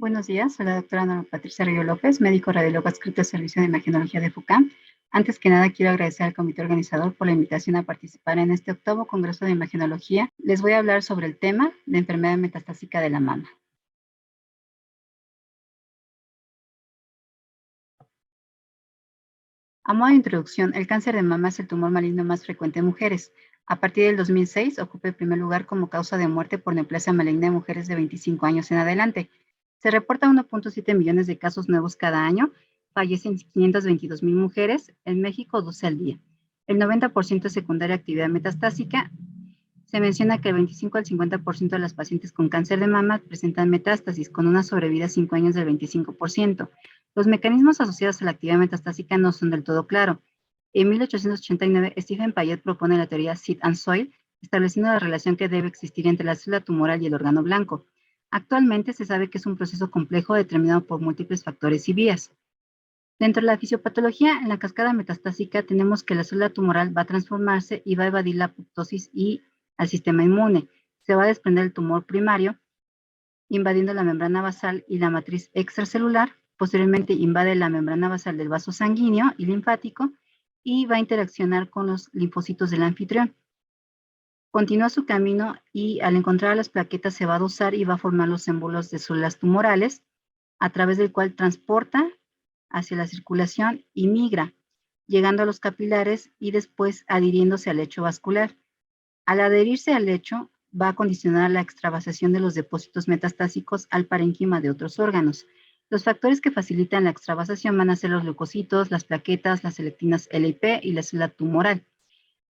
Buenos días, soy la doctora Norma Patricia Río López, médico radiólogo adscrito al Servicio de Imagenología de FUCAM. Antes que nada, quiero agradecer al comité organizador por la invitación a participar en este octavo Congreso de Imagenología. Les voy a hablar sobre el tema de enfermedad metastásica de la mama. A modo de introducción, el cáncer de mama es el tumor maligno más frecuente en mujeres. A partir del 2006, ocupa el primer lugar como causa de muerte por neoplasia maligna en mujeres de 25 años en adelante. Se reporta 1.7 millones de casos nuevos cada año. Fallecen 522,000 mujeres, en México 12 al día. El 90% es secundaria a actividad metastásica. Se menciona que el 25 al 50% de las pacientes con cáncer de mama presentan metástasis, con una sobrevida a 5 años del 25%. Los mecanismos asociados a la actividad metastásica no son del todo claros. En 1889, Stephen Payet propone la teoría Seed and Soil, estableciendo la relación que debe existir entre la célula tumoral y el órgano blanco. Actualmente se sabe que es un proceso complejo determinado por múltiples factores y vías. Dentro de la fisiopatología, en la cascada metastásica tenemos que la célula tumoral va a transformarse y va a evadir la apoptosis y al sistema inmune. Se va a desprender el tumor primario, invadiendo la membrana basal y la matriz extracelular. Posteriormente invade la membrana basal del vaso sanguíneo y linfático y va a interaccionar con los linfocitos del anfitrión. Continúa su camino y al encontrar las plaquetas se va a dosar y va a formar los émbolos de células tumorales, a través del cual transporta hacia la circulación y migra, llegando a los capilares y después adhiriéndose al lecho vascular. Al adherirse al lecho, va a condicionar la extravasación de los depósitos metastásicos al parénquima de otros órganos. Los factores que facilitan la extravasación van a ser los leucocitos, las plaquetas, las selectinas LIP y la célula tumoral.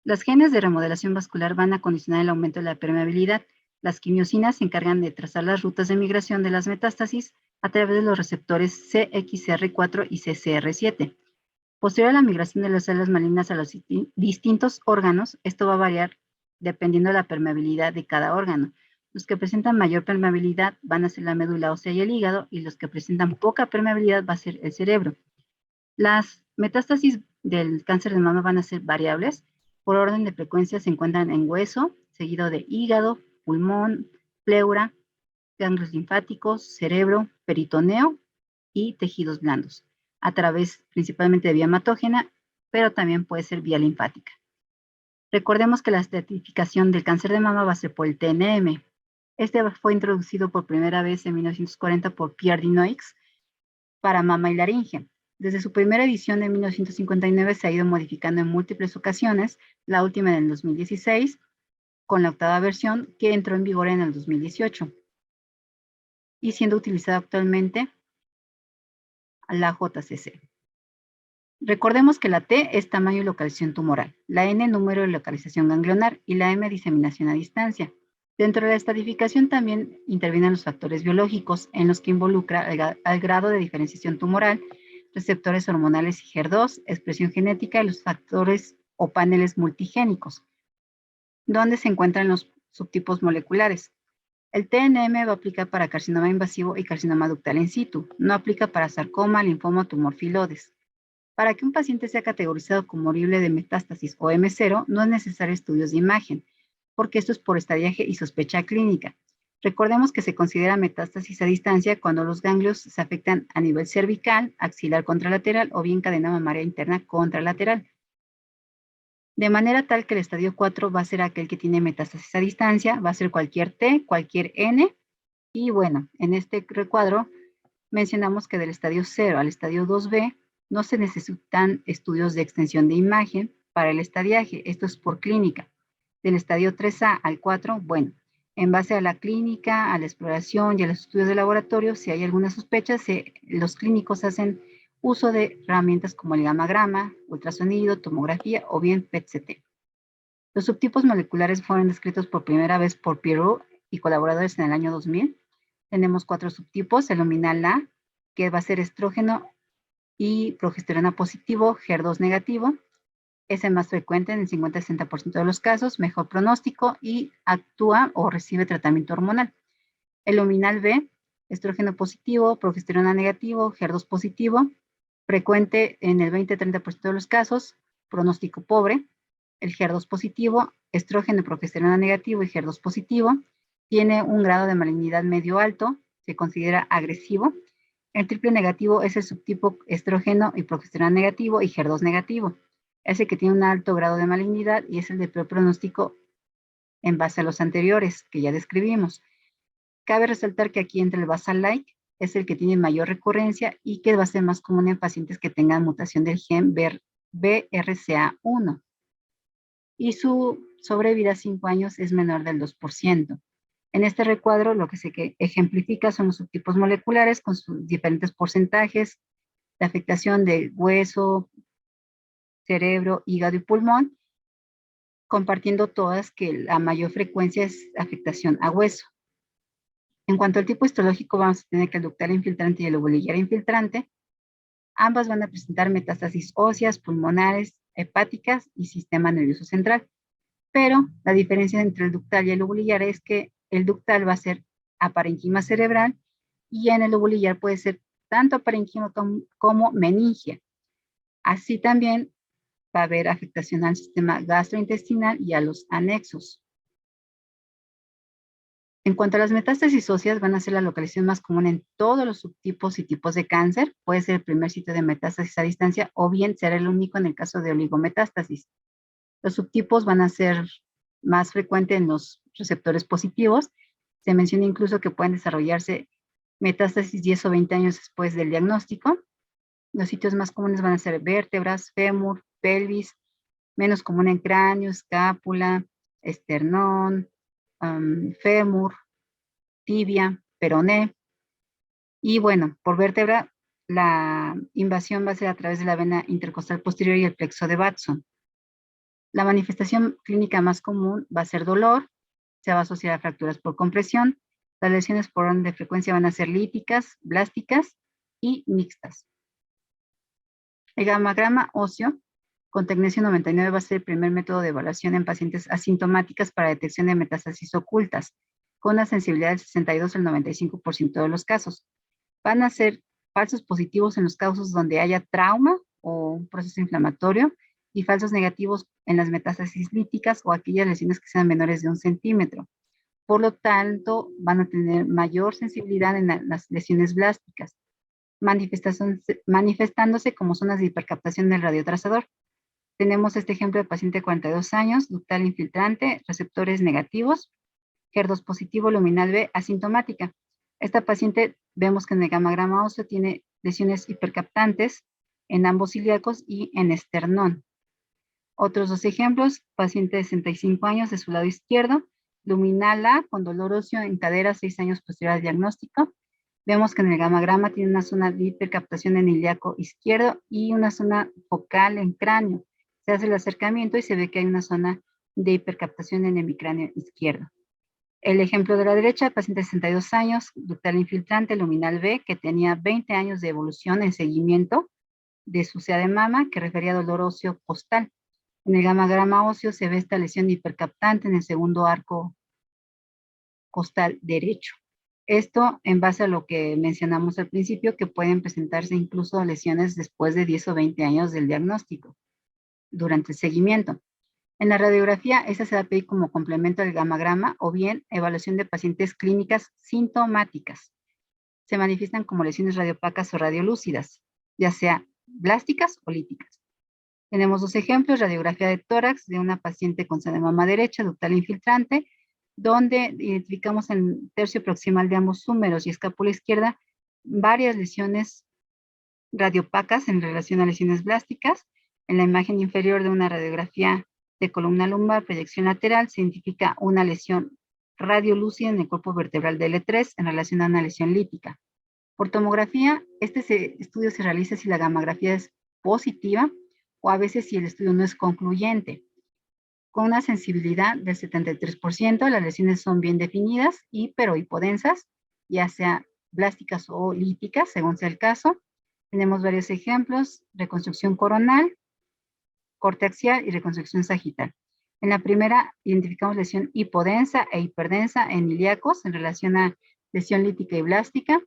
Las genes de remodelación vascular van a condicionar el aumento de la permeabilidad. Las quimiosinas se encargan de trazar las rutas de migración de las metástasis a través de los receptores CXCR4 y CCR7. Posterior a la migración de las células malignas a los distintos órganos, esto va a variar dependiendo de la permeabilidad de cada órgano. Los que presentan mayor permeabilidad van a ser la médula ósea y el hígado, y los que presentan poca permeabilidad va a ser el cerebro. Las metástasis del cáncer de mama van a ser variables. Por orden de frecuencia se encuentran en hueso, seguido de hígado, pulmón, pleura, ganglios linfáticos, cerebro, peritoneo y tejidos blandos, a través principalmente de vía hematógena, pero también puede ser vía linfática. Recordemos que la estratificación del cáncer de mama va a ser por el TNM. Este fue introducido por primera vez en 1940 por Pierre Dinoix para mama y laringe. Desde su primera edición de 1959 se ha ido modificando en múltiples ocasiones, la última en el 2016, con la octava versión que entró en vigor en el 2018, y siendo utilizada actualmente la JCC. Recordemos que la T es tamaño y localización tumoral, la N número de localización ganglionar y la M diseminación a distancia. Dentro de la estratificación también intervienen los factores biológicos, en los que involucra al grado de diferenciación tumoral, receptores hormonales y HER2, expresión genética y los factores o paneles multigénicos, donde se encuentran los subtipos moleculares. El TNM va a aplicar para carcinoma invasivo y carcinoma ductal in situ, no aplica para sarcoma, linfoma o tumor filodes. Para que un paciente sea categorizado como horrible de metástasis o M0, no es necesario estudios de imagen, porque esto es por estadiaje y sospecha clínica. Recordemos que se considera metástasis a distancia cuando los ganglios se afectan a nivel cervical, axilar contralateral o bien cadena mamaria interna contralateral. De manera tal que el estadio 4 va a ser aquel que tiene metástasis a distancia, va a ser cualquier T, cualquier N, y bueno, en este recuadro mencionamos que del estadio 0 al estadio 2B no se necesitan estudios de extensión de imagen para el estadiaje, esto es por clínica. Del estadio 3A al 4, bueno, en base a la clínica, a la exploración y a los estudios de laboratorio, si hay alguna sospecha, los clínicos hacen uso de herramientas como el gamagrama, ultrasonido, tomografía o bien PET-CT. Los subtipos moleculares fueron descritos por primera vez por Pierrot y colaboradores en el año 2000. Tenemos 4 subtipos: el luminal A, que va a ser estrógeno y progesterona positivo, HER2 negativo. Es el más frecuente en el 50-60% de los casos, mejor pronóstico y actúa o recibe tratamiento hormonal. El luminal B, estrógeno positivo, progesterona negativo, HER2 positivo, frecuente en el 20-30% de los casos, pronóstico pobre. El HER2 positivo, estrógeno, progesterona negativo y HER2 positivo, tiene un grado de malignidad medio alto, se considera agresivo. El triple negativo es el subtipo estrógeno y progesterona negativo y HER2 negativo. Es el que tiene un alto grado de malignidad y es el de peor pronóstico en base a los anteriores que ya describimos. Cabe resaltar que aquí entre el basal-like es el que tiene mayor recurrencia y que va a ser más común en pacientes que tengan mutación del gen BRCA1. Y su sobrevida a 5 años es menor del 2%. En este recuadro lo que se ejemplifica son los subtipos moleculares con sus diferentes porcentajes de afectación de hueso, cerebro, hígado y pulmón, compartiendo todas que la mayor frecuencia es afectación a hueso. En cuanto al tipo histológico, vamos a tener que el ductal infiltrante y el lobulillar infiltrante. Ambas van a presentar metástasis óseas, pulmonares, hepáticas y sistema nervioso central. Pero la diferencia entre el ductal y el lobulillar es que el ductal va a ser aparenquima cerebral y en el lobulillar puede ser tanto parenquima como meningia. Así también va a haber afectación al sistema gastrointestinal y a los anexos. En cuanto a las metástasis óseas, van a ser la localización más común en todos los subtipos y tipos de cáncer. Puede ser el primer sitio de metástasis a distancia o bien ser el único en el caso de oligometástasis. Los subtipos van a ser más frecuentes en los receptores positivos. Se menciona incluso que pueden desarrollarse metástasis 10 o 20 años después del diagnóstico. Los sitios más comunes van a ser vértebras, fémur, pelvis, menos común en cráneo, escápula, esternón, fémur, tibia, peroné. Y bueno, por vértebra, la invasión va a ser a través de la vena intercostal posterior y el plexo de Batson. La manifestación clínica más común va a ser dolor, se va a asociar a fracturas por compresión. Las lesiones por orden de frecuencia van a ser líticas, blásticas y mixtas. El gamagrama óseo con tecnecio 99 va a ser el primer método de evaluación en pacientes asintomáticas para detección de metástasis ocultas, con una sensibilidad del 62 al 95% de los casos. Van a ser falsos positivos en los casos donde haya trauma o un proceso inflamatorio y falsos negativos en las metástasis líticas o aquellas lesiones que sean menores de 1 centímetro. Por lo tanto, van a tener mayor sensibilidad en las lesiones blásticas, manifestándose como zonas de hipercaptación del radiotrazador. Tenemos este ejemplo de paciente de 42 años, ductal infiltrante, receptores negativos, HER2 positivo, luminal B, asintomática. Esta paciente vemos que en el gamagrama óseo tiene lesiones hipercaptantes en ambos ilíacos y en esternón. Otros dos ejemplos, paciente de 65 años de su lado izquierdo, luminal A con dolor óseo en cadera 6 años posterior al diagnóstico. Vemos que en el gamagrama tiene una zona de hipercaptación en ilíaco izquierdo y una zona focal en cráneo. Se hace el acercamiento y se ve que hay una zona de hipercaptación en el hemicráneo izquierdo. El ejemplo de la derecha, paciente de 62 años, ductal infiltrante, luminal B, que tenía 20 años de evolución en seguimiento de su CA de mama, que refería a dolor óseo costal. En el gamagrama óseo se ve esta lesión hipercaptante en el segundo arco costal derecho. Esto en base a lo que mencionamos al principio, que pueden presentarse incluso lesiones después de 10 o 20 años del diagnóstico, durante el seguimiento. En la radiografía, esta se va a pedir como complemento al gamagrama o bien evaluación de pacientes clínicas sintomáticas. Se manifiestan como lesiones radiopacas o radiolúcidas, ya sea blásticas o líticas. Tenemos dos ejemplos, radiografía de tórax de una paciente con seno de mama derecha, ductal infiltrante, donde identificamos en el tercio proximal de ambos húmeros y escápula izquierda varias lesiones radiopacas en relación a lesiones blásticas. En la imagen inferior de una radiografía de columna lumbar, proyección lateral, se identifica una lesión radiolúcida en el cuerpo vertebral de L3 en relación a una lesión lítica. Por tomografía, este estudio se realiza si la gamografía es positiva o a veces si el estudio no es concluyente. Con una sensibilidad del 73%, las lesiones son bien definidas pero hipodensas, ya sea blásticas o líticas, según sea el caso. Tenemos varios ejemplos, reconstrucción coronal, corte axial y reconstrucción sagital. En la primera identificamos lesión hipodensa e hiperdensa en ilíacos en relación a lesión lítica y blástica.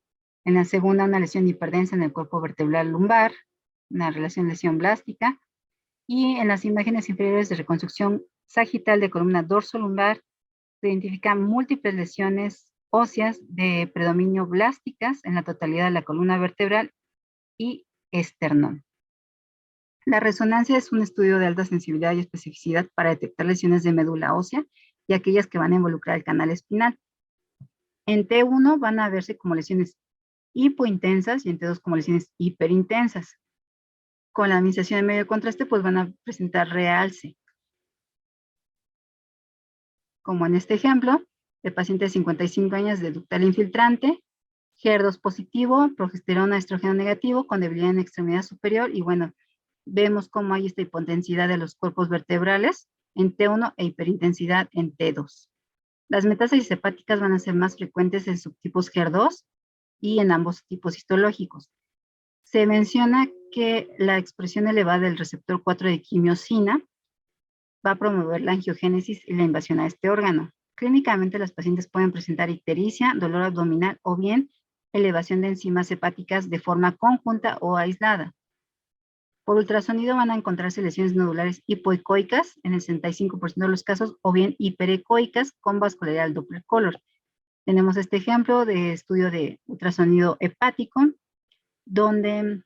En la segunda, una lesión hiperdensa en el cuerpo vertebral lumbar, una relación lesión blástica. Y en las imágenes inferiores de reconstrucción sagital de columna dorso lumbar se identifican múltiples lesiones óseas de predominio blásticas en la totalidad de la columna vertebral y esternón. La resonancia es un estudio de alta sensibilidad y especificidad para detectar lesiones de médula ósea y aquellas que van a involucrar el canal espinal. En T1 van a verse como lesiones hipointensas y en T2 como lesiones hiperintensas. Con la administración de medio de contraste, pues van a presentar realce. Como en este ejemplo, de paciente de 55 años de ductal infiltrante, HER2 positivo, progesterona, estrógeno negativo, con debilidad en extremidad superior, y bueno, vemos cómo hay esta hipotensidad de los cuerpos vertebrales en T1 e hiperintensidad en T2. Las metástasis hepáticas van a ser más frecuentes en subtipos HER2 y en ambos tipos histológicos. Se menciona que la expresión elevada del receptor 4 de quimiosina va a promover la angiogénesis y la invasión a este órgano. Clínicamente, los pacientes pueden presentar ictericia, dolor abdominal o bien elevación de enzimas hepáticas de forma conjunta o aislada. Por ultrasonido van a encontrarse lesiones nodulares hipoecoicas en el 65% de los casos o bien hiperecoicas con vascularidad al Doppler color. Tenemos este ejemplo de estudio de ultrasonido hepático, donde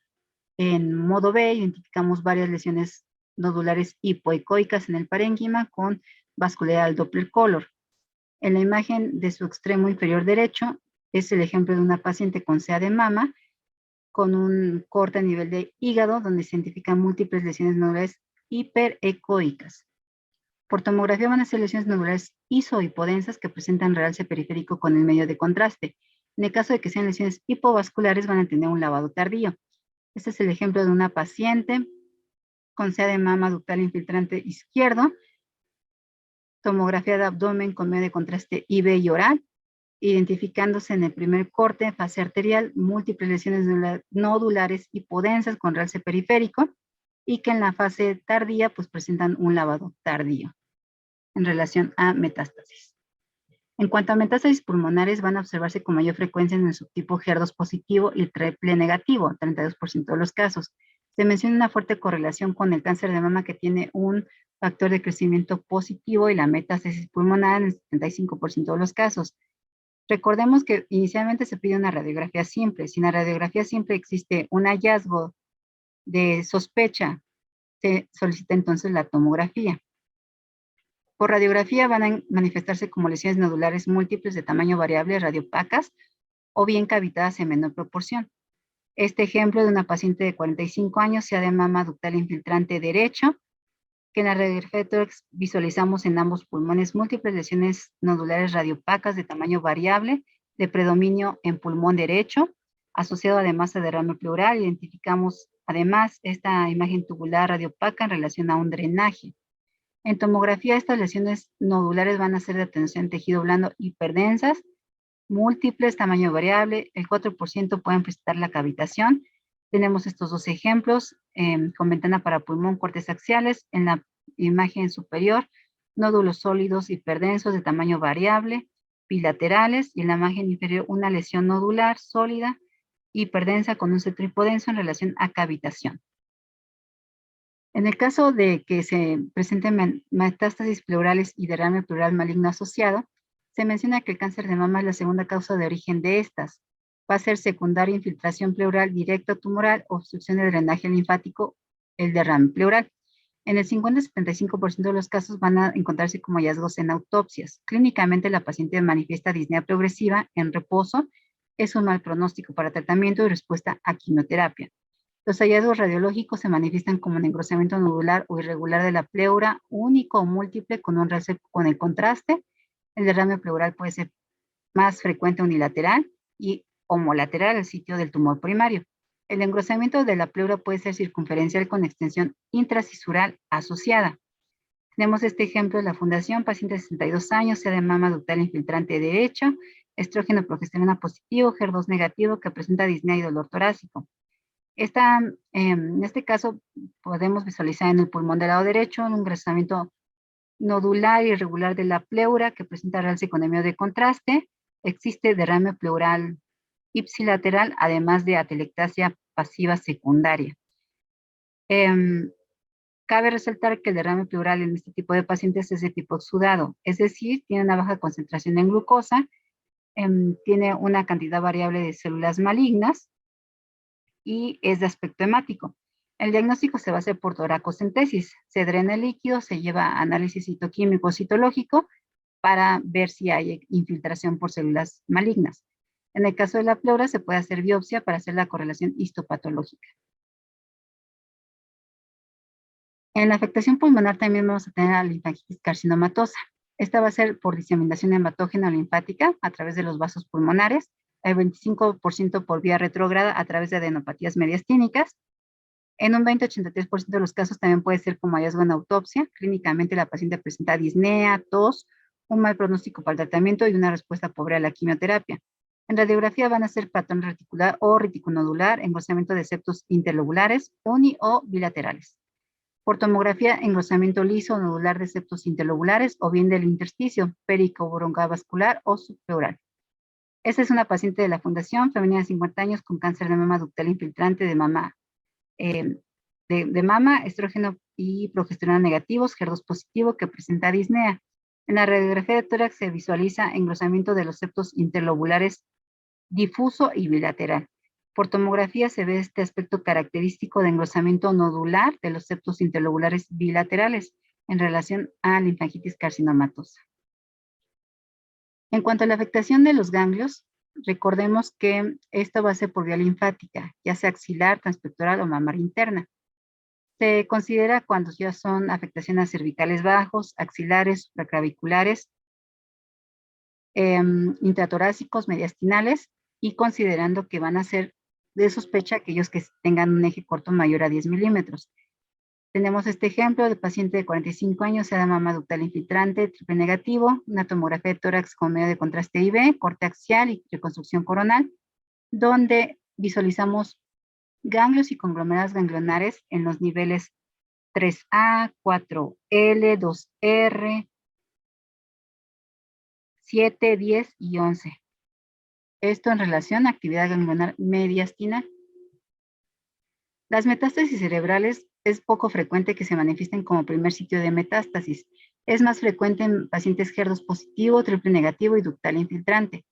en modo B identificamos varias lesiones nodulares hipoecoicas en el parénquima con vascularidad al Doppler color. En la imagen de su extremo inferior derecho es el ejemplo de una paciente con CA de mama con un corte a nivel de hígado donde se identifican múltiples lesiones nodulares hiperecoicas. Por tomografía van a ser lesiones nodulares isohipodensas que presentan realce periférico con el medio de contraste. En el caso de que sean lesiones hipovasculares van a tener un lavado tardío. Este es el ejemplo de una paciente con CA de mama ductal infiltrante izquierdo, tomografía de abdomen con medio de contraste IB y oral, identificándose en el primer corte, fase arterial, múltiples lesiones nodulares hipodensas con realce periférico y que en la fase tardía pues presentan un lavado tardío en relación a metástasis. En cuanto a metástasis pulmonares, van a observarse con mayor frecuencia en el subtipo HER2 positivo y triple negativo, 32% de los casos. Se menciona una fuerte correlación con el cáncer de mama que tiene un factor de crecimiento positivo y la metástasis pulmonar en el 75% de los casos. Recordemos que inicialmente se pide una radiografía simple. Si en la radiografía simple existe un hallazgo de sospecha, se solicita entonces la tomografía. Por radiografía van a manifestarse como lesiones nodulares múltiples de tamaño variable radiopacas o bien cavitadas en menor proporción. Este ejemplo de una paciente de 45 años, CA de mama ductal infiltrante derecho, que en la radiografía de tórax visualizamos en ambos pulmones múltiples lesiones nodulares radiopacas de tamaño variable de predominio en pulmón derecho, asociado además a derrame pleural. Identificamos además esta imagen tubular radiopaca en relación a un drenaje. En tomografía, estas lesiones nodulares van a ser de atención tejido blando hiperdensas, múltiples, tamaño variable, el 4% pueden presentar la cavitación. Tenemos estos dos ejemplos con ventana para pulmón, cortes axiales. En la imagen superior, nódulos sólidos hiperdensos de tamaño variable, bilaterales, y en la imagen inferior una lesión nodular sólida hiperdensa con un centro hipodenso en relación a cavitación. En el caso de que se presenten metástasis pleurales y derrame pleural maligno asociado, se menciona que el cáncer de mama es la segunda causa de origen de estas. Va a ser secundaria infiltración pleural directa tumoral, obstrucción de drenaje linfático, el derrame pleural. En el 50-75% de los casos van a encontrarse como hallazgos en autopsias. Clínicamente la paciente manifiesta disnea progresiva en reposo, es un mal pronóstico para tratamiento y respuesta a quimioterapia. Los hallazgos radiológicos se manifiestan como un engrosamiento nodular o irregular de la pleura, único o múltiple con un realce con el contraste. El derrame pleural puede ser más frecuente unilateral y homolateral al sitio del tumor primario. El engrosamiento de la pleura puede ser circunferencial con extensión intracisural asociada. Tenemos este ejemplo de la fundación, paciente de 62 años, CA de mama ductal infiltrante derecho, estrógeno progesterona positivo, HER2 negativo que presenta disnea y dolor torácico. En este caso podemos visualizar en el pulmón del lado derecho un engrosamiento nodular irregular de la pleura que presenta realce con medio de contraste. Existe derrame pleural ipsilateral, además de atelectasia pasiva secundaria. Cabe resaltar que el derrame pleural en este tipo de pacientes es de tipo exudado, es decir, tiene una baja concentración en glucosa Tiene una cantidad variable de células malignas y es de aspecto hemático. El diagnóstico se va a hacer por toracocentesis. Se drena el líquido, se lleva a análisis citoquímico citológico para ver si hay infiltración por células malignas. En el caso de la pleura se puede hacer biopsia para hacer la correlación histopatológica. En la afectación pulmonar también vamos a tener la linfangitis carcinomatosa. Esta va a ser por diseminación hematógena linfática a través de los vasos pulmonares, el 25% por vía retrógrada a través de adenopatías mediastínicas. En un 20-83% de los casos también puede ser como hallazgo en autopsia. Clínicamente la paciente presenta disnea, tos, un mal pronóstico para el tratamiento y una respuesta pobre a la quimioterapia. En radiografía van a ser patrón reticular o reticunodular, engrosamiento de septos interlobulares, uni o bilaterales. Por tomografía, engrosamiento liso o nodular de septos interlobulares o bien del intersticio, perico-broncovascular o subpleural. Esta es una paciente de la Fundación, femenina de 50 años con cáncer de mama ductal infiltrante de mama, estrógeno y progesterona negativos, HER2 positivo, que presenta disnea. En la radiografía de tórax se visualiza engrosamiento de los septos interlobulares difuso y bilateral. Por tomografía se ve este aspecto característico de engrosamiento nodular de los septos interlobulares bilaterales en relación a linfangitis carcinomatosa. En cuanto a la afectación de los ganglios, recordemos que esto va a ser por vía linfática, ya sea axilar, transpectoral o mamaria interna. Se considera cuando ya son afectaciones cervicales bajos, axilares, supraclaviculares, intratorácicos, mediastinales, y considerando que van a ser de sospecha aquellos que tengan un eje corto mayor a 10 milímetros. Tenemos este ejemplo de paciente de 45 años, edad mama ductal infiltrante, triple negativo, una tomografía de tórax con medio de contraste IV, corte axial y reconstrucción coronal, donde visualizamos ganglios y conglomerados ganglionares en los niveles 3A, 4L, 2R, 7, 10 y 11. Esto en relación a actividad ganglionar mediastinal. Las metástasis cerebrales es poco frecuente que se manifiesten como primer sitio de metástasis. Es más frecuente en pacientes HER2 positivo, triple negativo y ductal infiltrante.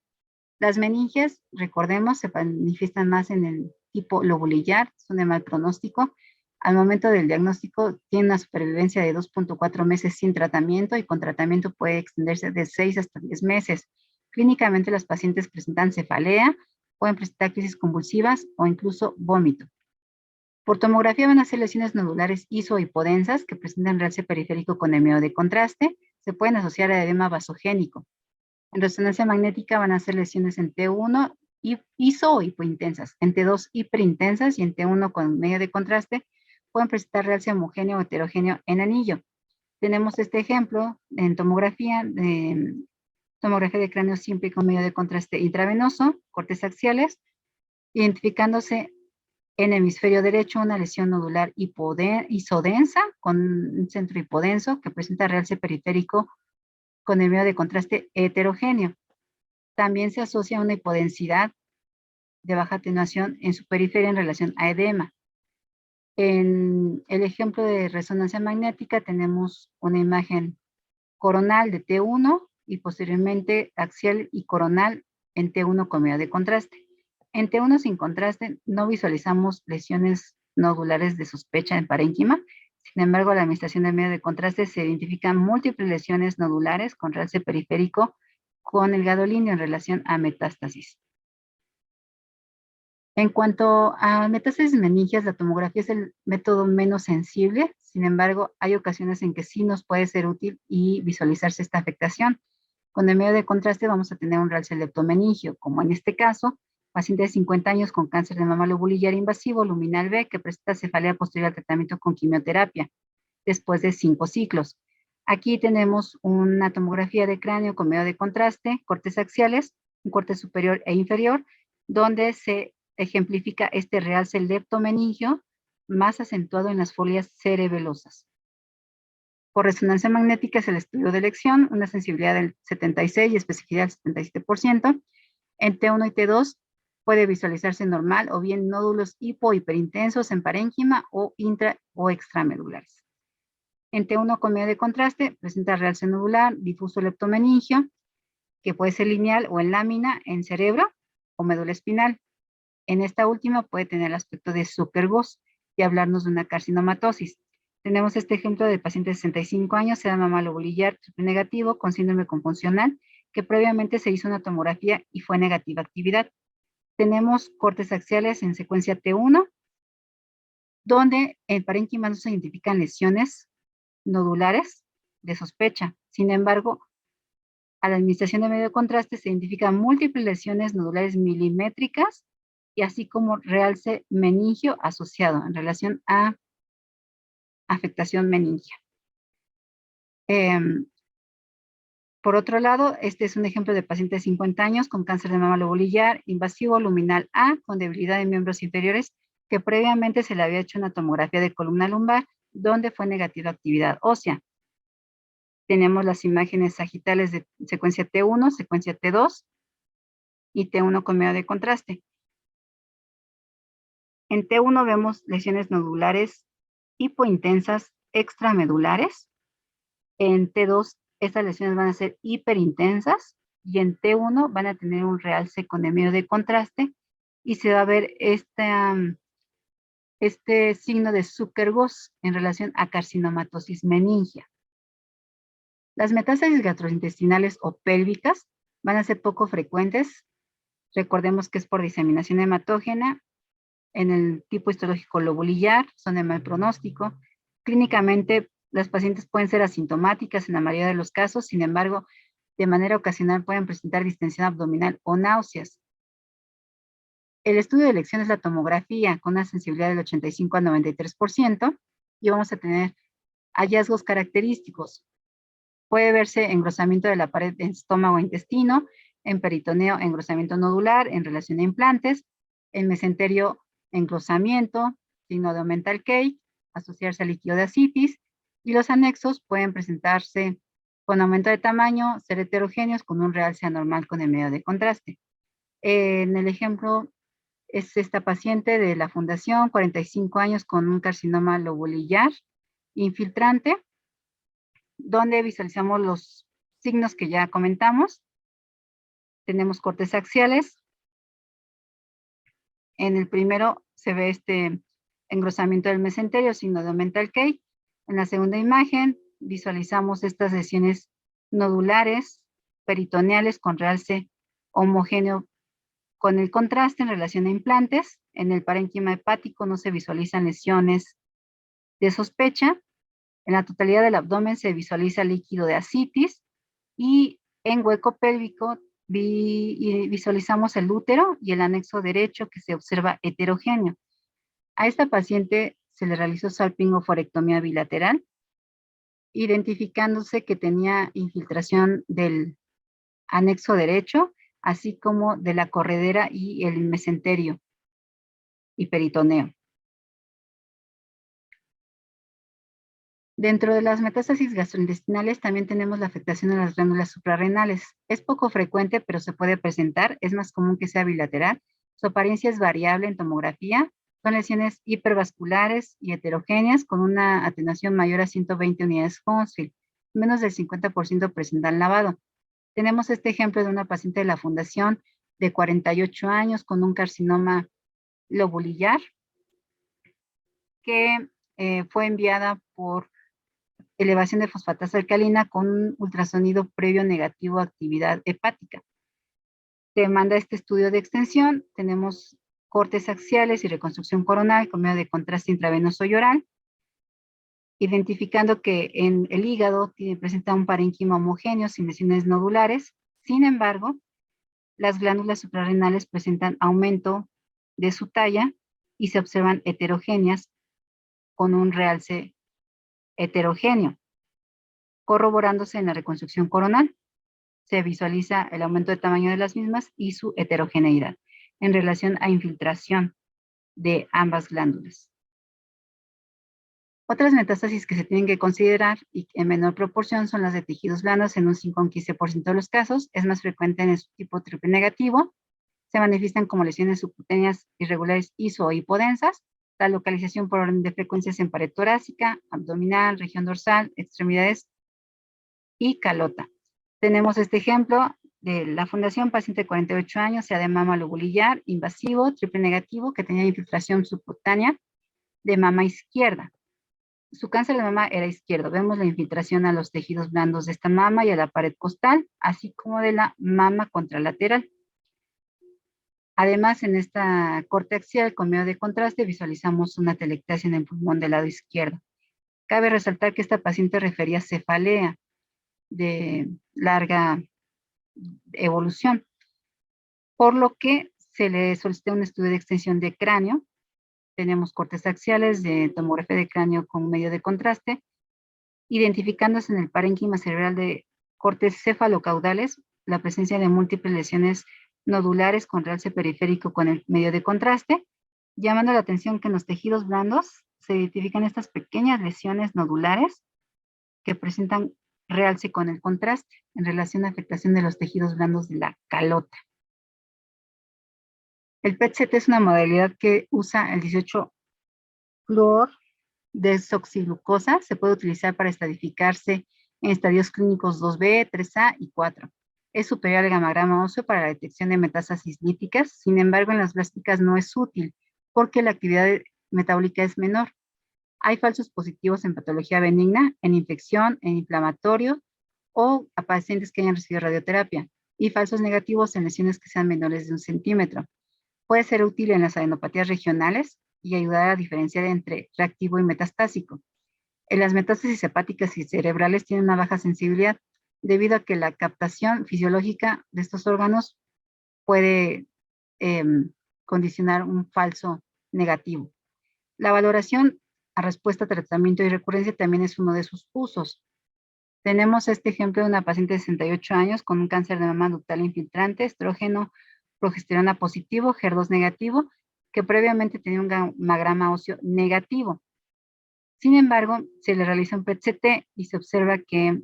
Las meningias, recordemos, se manifiestan más en el tipo lobulillar, son de mal pronóstico. Al momento del diagnóstico tiene una supervivencia de 2.4 meses sin tratamiento y con tratamiento puede extenderse de 6 hasta 10 meses. Clínicamente las pacientes presentan cefalea, pueden presentar crisis convulsivas o incluso vómito. Por tomografía van a ser lesiones nodulares isohipodensas que presentan realce periférico con el de contraste, se pueden asociar a edema vasogénico. En resonancia magnética van a ser lesiones en T1 iso o hipointensas, en T2 hiperintensas y en T1 con medio de contraste pueden presentar realce homogéneo o heterogéneo en anillo. Tenemos este ejemplo en tomografía de cráneo simple con medio de contraste intravenoso, cortes axiales, identificándose en hemisferio derecho una lesión nodular isodensa con un centro hipodenso que presenta realce periférico con el medio de contraste heterogéneo. También se asocia una hipodensidad de baja atenuación en su periferia en relación a edema. En el ejemplo de resonancia magnética tenemos una imagen coronal de T1 y posteriormente axial y coronal en T1 con medio de contraste. En T1 sin contraste no visualizamos lesiones nodulares de sospecha en parénquima. Sin embargo, a la administración del medio de contraste se identifican múltiples lesiones nodulares con realce periférico con el gadolíneo en relación a metástasis. En cuanto a metástasis meningias, la tomografía es el método menos sensible. Sin embargo, hay ocasiones en que sí nos puede ser útil y visualizarse esta afectación. Con el medio de contraste vamos a tener un realce leptomeningio, como en este caso, paciente de 50 años con cáncer de mama lobulillar invasivo, luminal B, que presenta cefalea posterior al tratamiento con quimioterapia, después de 5 ciclos. Aquí tenemos una tomografía de cráneo con medio de contraste, cortes axiales, un corte superior e inferior, donde se ejemplifica este realce leptomeningio más acentuado en las folias cerebelosas. Por resonancia magnética es el estudio de elección, una sensibilidad del 76 y especificidad del 77%. En T1 y T2 puede visualizarse normal o bien nódulos hiperintensos en parénquima o intra o extramedulares. En T1 con medio de contraste presenta realce nodular, difuso leptomeningio. que puede ser lineal o en lámina en cerebro o médula espinal. En esta última puede tener el aspecto de Zuckerbush y hablarnos de una carcinomatosis. Tenemos este ejemplo del paciente de 65 años, se llama malobolillar triple negativo con síndrome confuncional, que previamente se hizo una tomografía y fue negativa actividad. Tenemos cortes axiales en secuencia T1, donde en parénquima no se identifican lesiones nodulares de sospecha. Sin embargo, a la administración de medio de contraste se identifican múltiples lesiones nodulares milimétricas y así como realce meningio asociado en relación a afectación meningia. Por otro lado, este es un ejemplo de paciente de 50 años con cáncer de mama lobolillar invasivo luminal A con debilidad de miembros inferiores que previamente se le había hecho una tomografía de columna lumbar donde fue negativa actividad ósea. Tenemos las imágenes sagitales de secuencia T1, secuencia T2 y T1 con medio de contraste. En T1 vemos lesiones nodulares hipointensas extramedulares. En T2 estas lesiones van a ser hiperintensas y en T1 van a tener un realce con el medio de contraste y se va a ver este signo de Zuckerbush en relación a carcinomatosis meningia. Las metástasis gastrointestinales o pélvicas van a ser poco frecuentes. Recordemos que es por diseminación hematógena. En el tipo histológico lobolillar son de mal pronóstico. Clínicamente, las pacientes pueden ser asintomáticas en la mayoría de los casos, sin embargo, de manera ocasional pueden presentar distensión abdominal o náuseas. El estudio de elección es la tomografía con una sensibilidad del 85 al 93% y vamos a tener hallazgos característicos. Puede verse engrosamiento de la pared de estómago e intestino, en peritoneo engrosamiento nodular en relación a implantes, en mesenterio engrosamiento, signo de Aumental Cake, asociarse al líquido de ascitis, y los anexos pueden presentarse con aumento de tamaño, ser heterogéneos con un realce anormal con el medio de contraste. En el ejemplo es esta paciente de la fundación, 45 años con un carcinoma lobolillar infiltrante, donde visualizamos los signos que ya comentamos. Tenemos cortes axiales. En el primero se ve este engrosamiento del mesenterio, signo de Aumental Cake. En la segunda imagen visualizamos estas lesiones nodulares, peritoneales con realce homogéneo con el contraste en relación a implantes. En el parénquima hepático no se visualizan lesiones de sospecha. En la totalidad del abdomen se visualiza líquido de ascitis y en hueco pélvico visualizamos el útero y el anexo derecho que se observa heterogéneo. A esta paciente se le realizó salpingoforectomía bilateral, identificándose que tenía infiltración del anexo derecho, así como de la corredera y el mesenterio y peritoneo. Dentro de las metástasis gastrointestinales también tenemos la afectación de las glándulas suprarrenales. Es poco frecuente, pero se puede presentar. Es más común que sea bilateral. Su apariencia es variable en tomografía. Son lesiones hipervasculares y heterogéneas con una atenuación mayor a 120 unidades Hounsfield. Menos del 50% presentan lavado. Tenemos este ejemplo de una paciente de la fundación de 48 años con un carcinoma lobolillar que fue enviada por elevación de fosfatasa alcalina con un ultrasonido previo negativo a actividad hepática. Te manda este estudio de extensión, tenemos cortes axiales y reconstrucción coronal con medio de contraste intravenoso y oral, identificando que en el hígado presenta un parénquima homogéneo sin lesiones nodulares. Sin embargo, las glándulas suprarrenales presentan aumento de su talla y se observan heterogéneas con un realce heterogéneo, corroborándose en la reconstrucción coronal. Se visualiza el aumento de tamaño de las mismas y su heterogeneidad en relación a infiltración de ambas glándulas. Otras metástasis que se tienen que considerar y en menor proporción son las de tejidos blandos en un 5 a 15% de los casos. Es más frecuente en el subtipo triple negativo. Se manifiestan como lesiones subcutáneas irregulares iso o hipodensas. La localización por orden de frecuencias en pared torácica, abdominal, región dorsal, extremidades y calota. Tenemos este ejemplo de la fundación, paciente de 48 años, sea de mama lobulillar, invasivo, triple negativo, que tenía infiltración subcutánea de mama izquierda. Su cáncer de mama era izquierdo. Vemos la infiltración a los tejidos blandos de esta mama y a la pared costal, así como de la mama contralateral. Además, en esta corte axial con medio de contraste visualizamos una telectasia en el pulmón del lado izquierdo. Cabe resaltar que esta paciente refería cefalea de larga evolución, por lo que se le solicitó un estudio de extensión de cráneo. Tenemos cortes axiales de tomografía de cráneo con medio de contraste, identificándose en el parénquima cerebral de cortes cefalocaudales la presencia de múltiples lesiones nodulares con realce periférico con el medio de contraste, llamando la atención que en los tejidos blandos se identifican estas pequeñas lesiones nodulares que presentan realce con el contraste en relación a afectación de los tejidos blandos de la calota. El PET-CT es una modalidad que usa el 18-fluor desoxiglucosa. Se puede utilizar para estadificarse en estadios clínicos 2B, 3A y 4. Es superior al gamagrama óseo para la detección de metástasis líticas. Sin embargo, en las plásticas no es útil porque la actividad metabólica es menor. Hay falsos positivos en patología benigna, en infección, en inflamatorio o a pacientes que hayan recibido radioterapia, y falsos negativos en lesiones que sean menores de 1 centímetro. Puede ser útil en las adenopatías regionales y ayudar a diferenciar entre reactivo y metastásico. En las metástasis hepáticas y cerebrales tienen una baja sensibilidad debido a que la captación fisiológica de estos órganos puede condicionar un falso negativo. La valoración a respuesta a tratamiento y recurrencia también es uno de sus usos. Tenemos este ejemplo de una paciente de 68 años con un cáncer de mama ductal infiltrante, estrógeno, progesterona positivo, HER2 negativo, que previamente tenía un gamagrama óseo negativo. Sin embargo, se le realiza un PET-CT y se observa que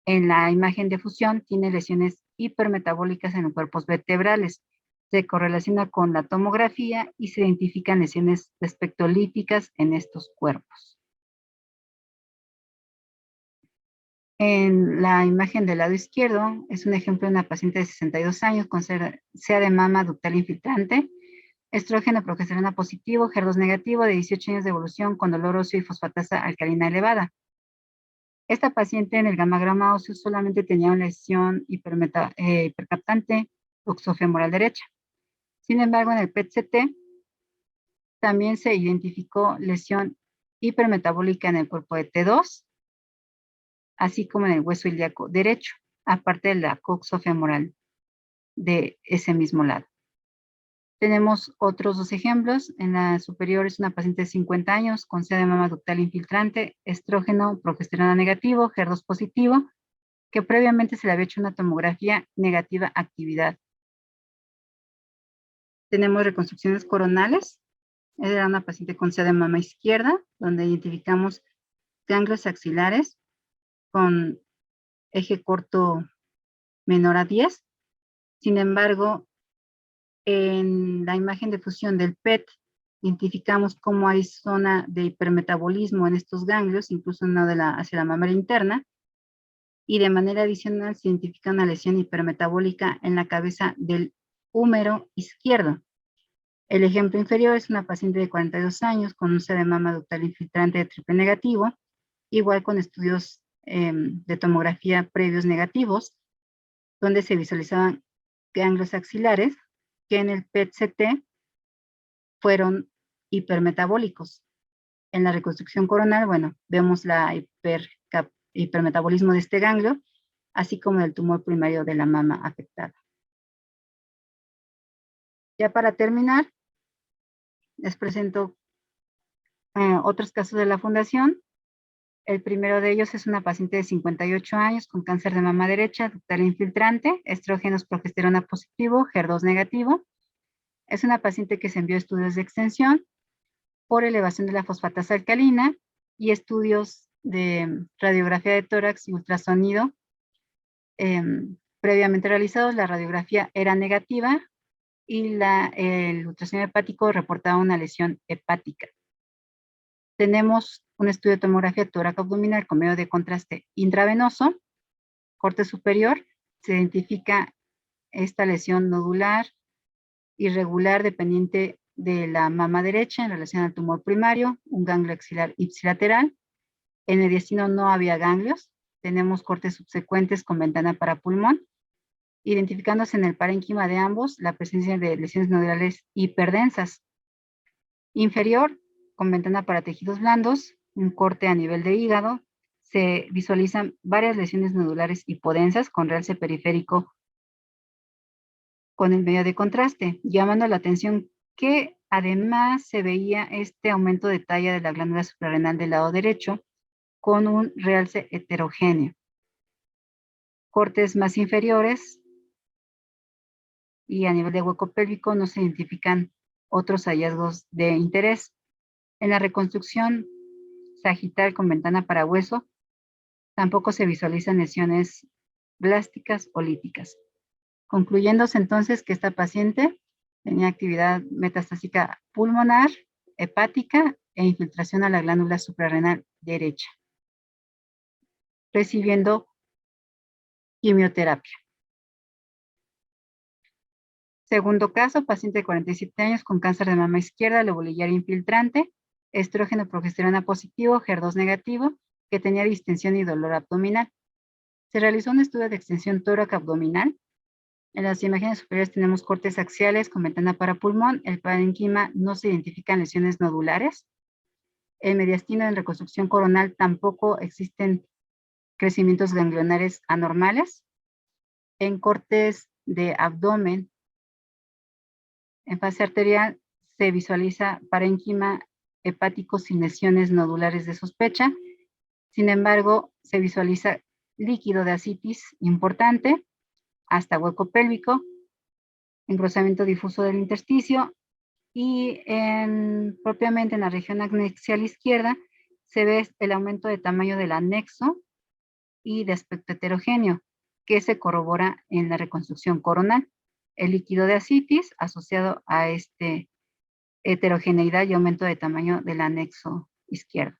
en la imagen de fusión tiene lesiones hipermetabólicas en los cuerpos vertebrales. Se correlaciona con la tomografía y se identifican lesiones espectrolíticas en estos cuerpos. En la imagen del lado izquierdo es un ejemplo de una paciente de 62 años con sea de mama ductal infiltrante, estrógeno progesterona positivo, HER2 negativo, de 18 años de evolución con dolor óseo y fosfatasa alcalina elevada. Esta paciente en el gamagrama óseo solamente tenía una lesión hipercaptante oxofemoral derecha. Sin embargo, en el PET-CT también se identificó lesión hipermetabólica en el cuerpo de T2, así como en el hueso ilíaco derecho, aparte de la coxofemoral de ese mismo lado. Tenemos otros dos ejemplos. En la superior es una paciente de 50 años con sea de mama ductal infiltrante, estrógeno, progesterona negativo, HER2 positivo, que previamente se le había hecho una tomografía negativa actividad. Tenemos reconstrucciones coronales. Era una paciente con sea de mama izquierda, donde identificamos ganglios axilares con eje corto menor a 10. Sin embargo, en la imagen de fusión del PET, identificamos cómo hay zona de hipermetabolismo en estos ganglios, incluso hacia la mamária interna, y de manera adicional se identifica una lesión hipermetabólica en la cabeza del húmero izquierdo. El ejemplo inferior es una paciente de 42 años con un de mama ductal infiltrante de triple negativo, igual con estudios de tomografía previos negativos, donde se visualizaban ganglios axilares que en el PET-CT fueron hipermetabólicos. En la reconstrucción coronal, bueno, vemos la hipermetabolismo de este ganglio, así como del tumor primario de la mama afectada. Ya para terminar, les presento otros casos de la fundación. El primero de ellos es una paciente de 58 años con cáncer de mama derecha, ductal infiltrante, estrógenos progesterona positivo, HER2 negativo. Es una paciente que se envió a estudios de extensión por elevación de la fosfatasa alcalina y estudios de radiografía de tórax y ultrasonido previamente realizados. La radiografía era negativa y el ultrasonido hepático reportaba una lesión hepática. Tenemos un estudio de tomografía tórax abdominal con medio de contraste intravenoso, corte superior, Se identifica esta lesión nodular irregular dependiente de la mama derecha en relación al tumor primario, un ganglio axilar ipsilateral. En el mediastino no había ganglios. Tenemos cortes subsecuentes con ventana para pulmón, identificándose en el parénquima de ambos la presencia de lesiones nodulares hiperdensas. Inferior, con ventana para tejidos blandos, un corte a nivel de hígado, se visualizan varias lesiones nodulares hipodensas con realce periférico con el medio de contraste, llamando la atención que además se veía este aumento de talla de la glándula suprarrenal del lado derecho con un realce heterogéneo. Cortes más inferiores y a nivel de hueco pélvico no se identifican otros hallazgos de interés. En la reconstrucción sagital con ventana para hueso, tampoco se visualizan lesiones blásticas o líticas. Concluyéndose entonces que esta paciente tenía actividad metastásica pulmonar, hepática e infiltración a la glándula suprarrenal derecha, recibiendo quimioterapia. Segundo caso, paciente de 47 años con cáncer de mama izquierda, lobular infiltrante, estrógeno progesterona positivo, HER2 negativo, que tenía distensión y dolor abdominal. Se realizó un estudio de extensión tórax abdominal. En las imágenes superiores tenemos cortes axiales con ventana para pulmón. El parénquima no se identifican lesiones nodulares. El mediastino en reconstrucción coronal tampoco existen crecimientos ganglionares anormales. En cortes de abdomen, en fase arterial, se visualiza parénquima hepático sin lesiones nodulares de sospecha. Sin embargo, se visualiza líquido de ascitis importante, hasta hueco pélvico, engrosamiento difuso del intersticio y propiamente en la región anexial izquierda se ve el aumento de tamaño del anexo y de aspecto heterogéneo que se corrobora en la reconstrucción coronal. El líquido de ascitis asociado a heterogeneidad y aumento de tamaño del anexo izquierdo.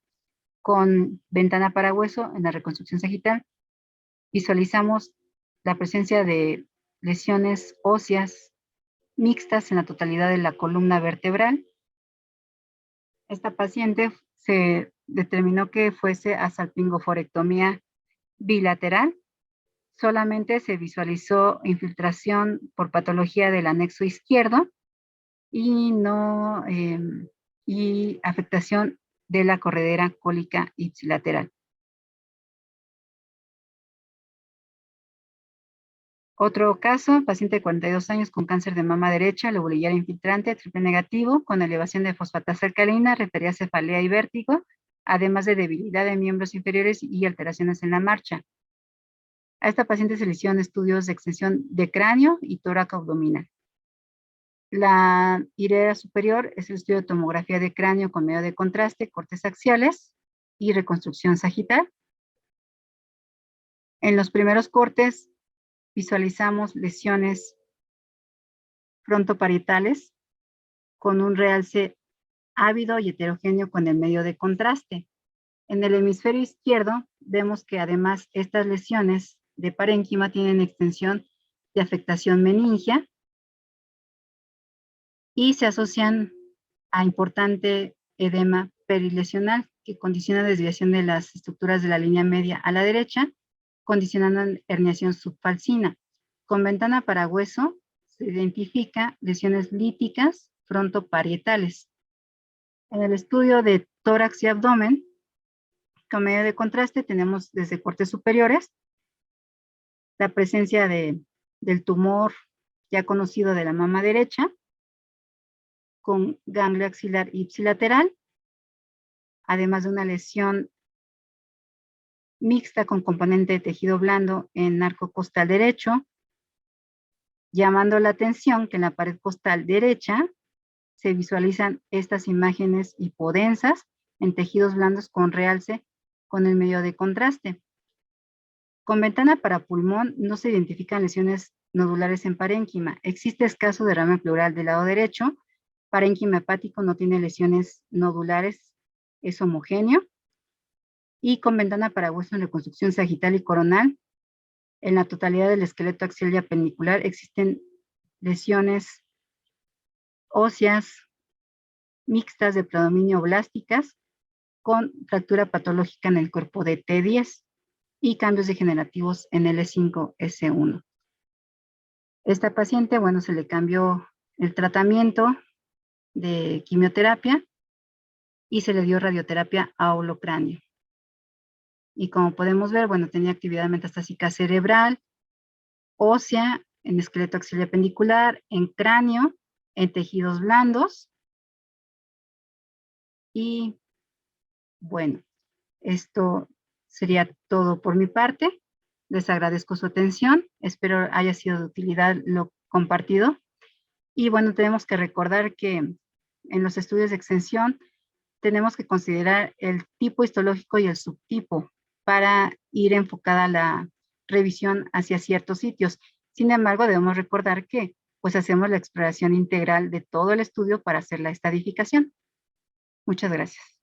Con ventana para hueso en la reconstrucción sagital visualizamos la presencia de lesiones óseas mixtas en la totalidad de la columna vertebral. Esta paciente se determinó que fuese asalpingoforectomía bilateral. Solamente se visualizó infiltración por patología del anexo izquierdo y no y afectación de la corredera cólica ipsilateral. Otro caso, paciente de 42 años con cáncer de mama derecha, lobular infiltrante, triple negativo, con elevación de fosfatasa alcalina, referida cefalea y vértigo, además de debilidad de miembros inferiores y alteraciones en la marcha. A esta paciente se le hicieron estudios de extensión de cráneo y tórax abdominal. La hilera superior es el estudio de tomografía de cráneo con medio de contraste, cortes axiales y reconstrucción sagital. En los primeros cortes visualizamos lesiones frontoparietales con un realce ávido y heterogéneo con el medio de contraste. En el hemisferio izquierdo vemos que además estas lesiones de parénquima tienen extensión de afectación meningia y se asocian a importante edema perilesional que condiciona desviación de las estructuras de la línea media a la derecha, condicionando herniación subfalcina. Con ventana para hueso se identifica lesiones líticas frontoparietales. En el estudio de tórax y abdomen, con medio de contraste tenemos desde cortes superiores la presencia del tumor ya conocido de la mama derecha, con ganglio axilar ipsilateral, además de una lesión mixta con componente de tejido blando en arco costal derecho, llamando la atención que en la pared costal derecha se visualizan estas imágenes hipodensas en tejidos blandos con realce con el medio de contraste. Con ventana para pulmón no se identifican lesiones nodulares en parénquima. Existe escaso derrame pleural del lado derecho. Parénquima hepático no tiene lesiones nodulares, es homogéneo. Y con ventana para hueso en reconstrucción sagital y coronal En la totalidad del esqueleto axial y appendicular existen lesiones óseas mixtas de predominio blásticas con fractura patológica en el cuerpo de T10 y cambios degenerativos en L5-S1. Esta paciente, bueno, se le cambió el tratamiento de quimioterapia y se le dio radioterapia a holocráneo. Y como podemos ver, bueno, tenía actividad metastásica cerebral, ósea, en esqueleto axial y appendicular, en cráneo, en tejidos blandos. Y bueno, esto sería todo por mi parte. Les agradezco su atención. Espero haya sido de utilidad lo compartido. Y bueno, tenemos que recordar que en los estudios de extensión tenemos que considerar el tipo histológico y el subtipo para ir enfocada la revisión hacia ciertos sitios. Sin embargo, debemos recordar que pues hacemos la exploración integral de todo el estudio para hacer la estadificación. Muchas gracias.